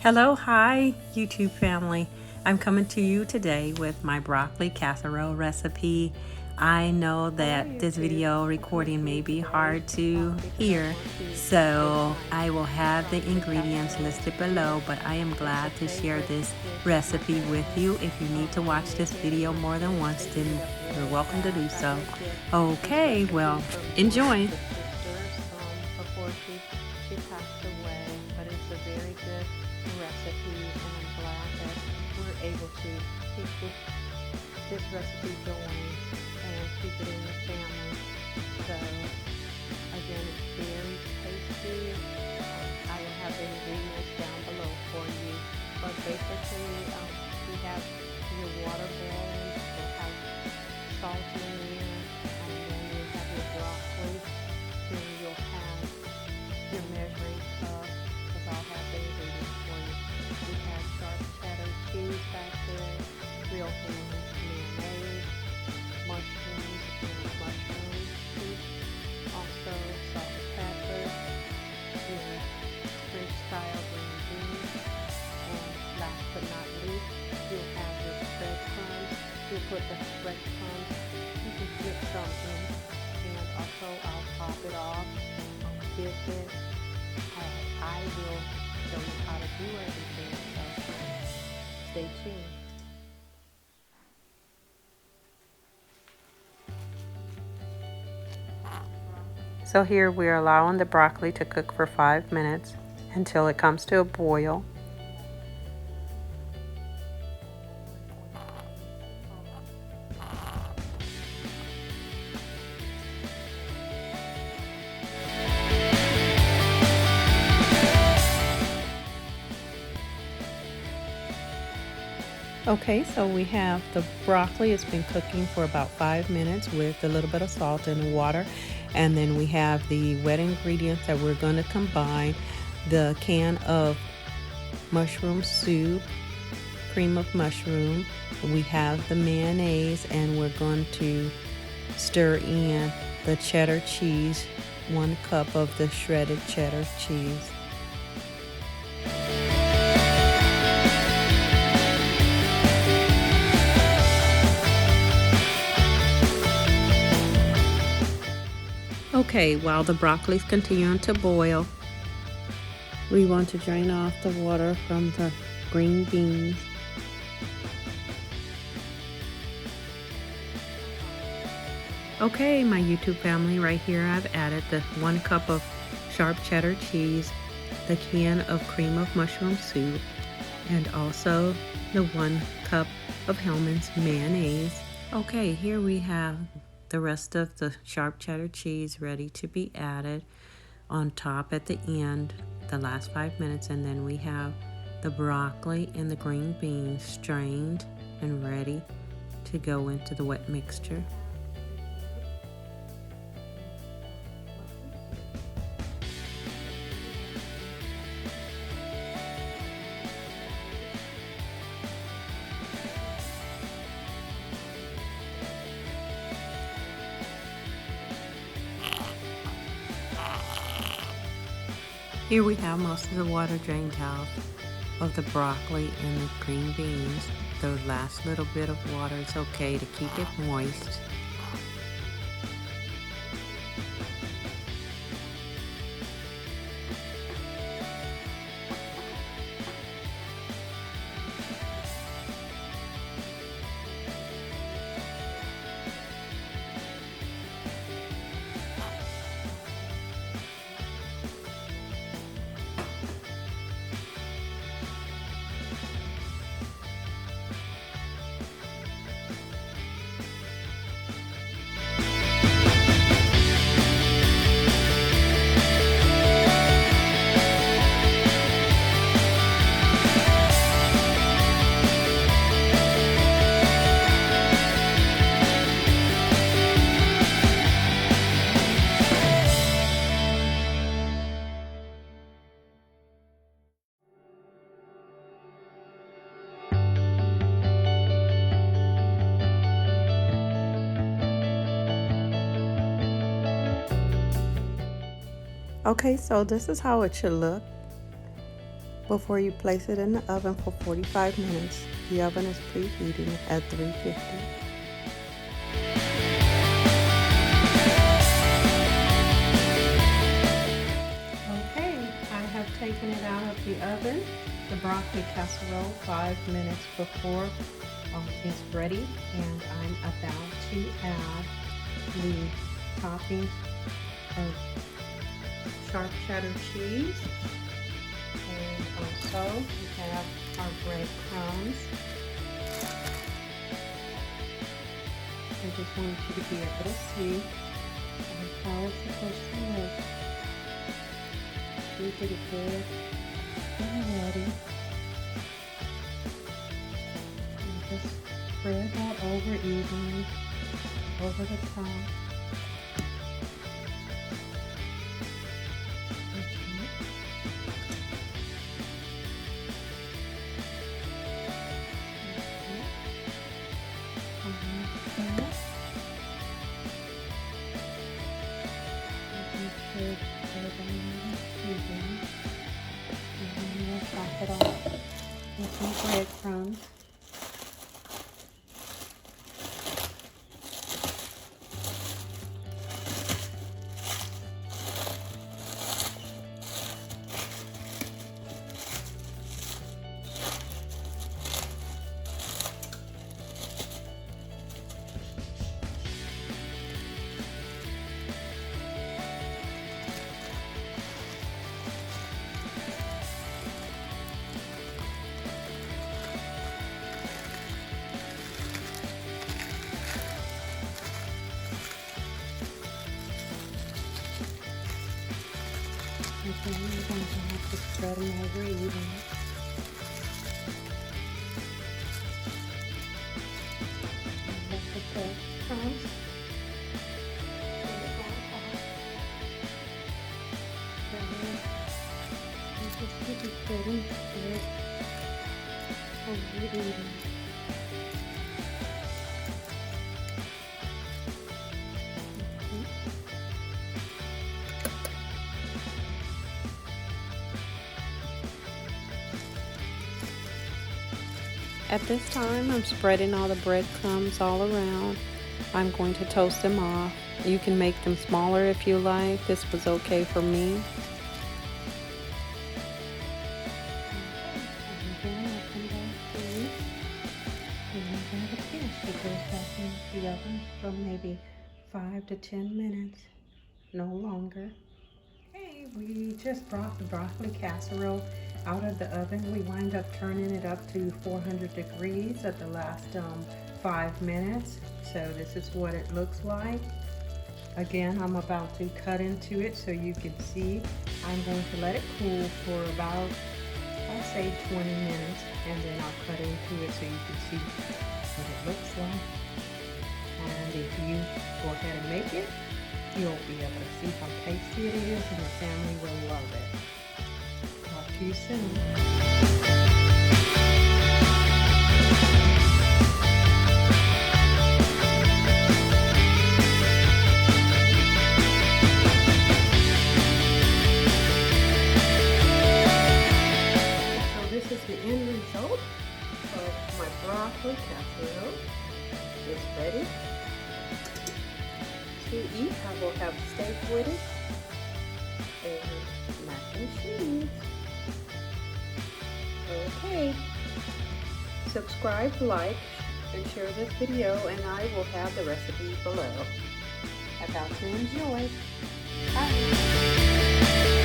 Hello, hi, YouTube family. I'm coming to you today with my broccoli casserole recipe. I know that this video recording may be hard to hear, so I will have the ingredients listed below, but I am glad to share this recipe with you. If you need to watch this video more than once, then you're welcome to do so. Okay, well, enjoy. Before she passed away, but it's a very good recipe, and I'm glad that we're able to keep this recipe going and keep it in the family. So again, it's very tasty. I will have the ingredients down below for you, but basically you have your water boiling, you'll have salt in there, and then you'll have your broccoli, then you'll have your measuring cup, because I'll have the ingredients for you. We have sharp cheddar cheese back there, real Hellman mayonnaise, mushrooms and mushroom soup, also salt and pepper, your French style green beans, and last but not least, you'll have your breadcrumbs. You'll put the breadcrumbs, you can get some in, and also I'll top it off with it. I will show you how to do everything, so stay tuned. So here we're allowing the broccoli to cook for 5 minutes until it comes to a boil. Okay, so we have the broccoli. It's been cooking for about 5 minutes with a little bit of salt and water. And then we have the wet ingredients that we're going to combine. The can of mushroom soup, cream of mushroom. We have the mayonnaise, and we're going to stir in the cheddar cheese, 1 cup of the shredded cheddar cheese. Okay, while the broccoli is continuing to boil, we want to drain off the water from the green beans. Okay, my YouTube family, right here I've added the 1 cup of sharp cheddar cheese, the can of cream of mushroom soup, and also the 1 cup of Hellman's mayonnaise. Okay, here we have the rest of the sharp cheddar cheese ready to be added on top at the end, the last 5 minutes, and then we have the broccoli and the green beans strained and ready to go into the wet mixture. Here we have most of the water drained out of the broccoli and the green beans. The last little bit of water is okay to keep it moist. Okay, so this is how it should look. before you place it in the oven for 45 minutes. The oven is preheating at 350. Okay, I have taken it out of the oven. The broccoli casserole 5 minutes before is ready, and I'm about to add the toppings of sharp cheddar cheese, and also we have our breadcrumbs. I just want you to be able to see how it's supposed to look. We get it good and ready. And just spread that over evenly over the top. And then we'll top it off with some breadcrumbs. Okay, you're going to have to spread them over evenly. And let the breadcrumbs just keep it good and spread over evenly. At this time, I'm spreading all the breadcrumbs all around. I'm going to toast them off. You can make them smaller if you like. This was okay for me. It goes back in the oven for maybe 5 to 10 minutes, no longer. Okay, we just brought the broccoli casserole out of the oven. We wind up turning it up to 400 degrees at the last 5 minutes. So this is what it looks like. Again, I'm about to cut into it so you can see. I'm going to let it cool for about, I'll say 20 minutes, and then I'll cut into it so you can see what it looks like. And if you go ahead and make it, you'll be able to see how tasty it is, and your family will love it. Talk to you soon. This is the end result of my broccoli casserole. It's ready to eat. I will have steak with it and mac and cheese. Okay. Subscribe, like, and share this video, and I will have the recipe below. About to enjoy. Bye.